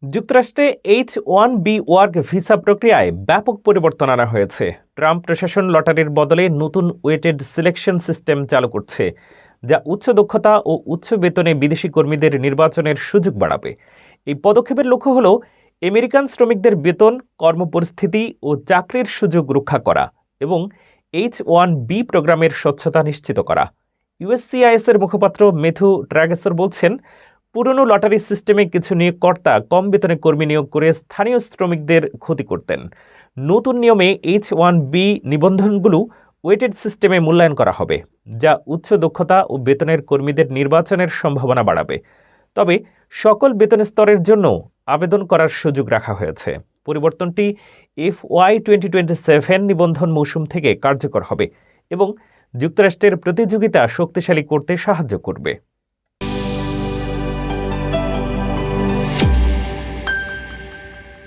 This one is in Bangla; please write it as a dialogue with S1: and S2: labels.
S1: যুক্তরাষ্ট্রে H-1B ওয়ার্ক ভিসা প্রক্রিয়ায় ব্যাপক পরিবর্তন আনা হয়েছে। ট্রাম্প প্রশাসন লটারির বদলে নতুন ওয়েটেড সিলেকশন সিস্টেম চালু করছে, যা উচ্চ দক্ষতা ও উচ্চ বেতনে বিদেশি কর্মীদের নির্বাচনের সুযোগ বাড়াবে। এই পদক্ষেপের লক্ষ্য হল আমেরিকান শ্রমিকদের বেতন, কর্মপরিস্থিতি ও চাকরির সুযোগ রক্ষা করা এবং H-1B প্রোগ্রামের স্বচ্ছতা নিশ্চিত করা। ইউএসসিআইএস-এর মুখপাত্র ম্যাথু ট্র্যাগেসর বলছেন, পুরনো লটারি সিস্টেমে কিছু নিয়োগকর্তা কম বেতনে কর্মী নিয়োগ করে স্থানীয় শ্রমিকদের ক্ষতি করতেন। নতুন নিয়মে H-1B নিবন্ধনগুলো ওয়েটেড সিস্টেমে মূল্যায়ন করা হবে, যা উচ্চ দক্ষতা ও বেতনের কর্মীদের নির্বাচনের সম্ভাবনা বাড়াবে। তবে সকল বেতন স্তরের জন্য আবেদন করার সুযোগ রাখা হয়েছে। পরিবর্তনটি FY 2027 নিবন্ধন মৌসুম থেকে কার্যকর হবে এবং যুক্তরাষ্ট্রের প্রতিযোগিতা শক্তিশালী করতে সাহায্য করবে।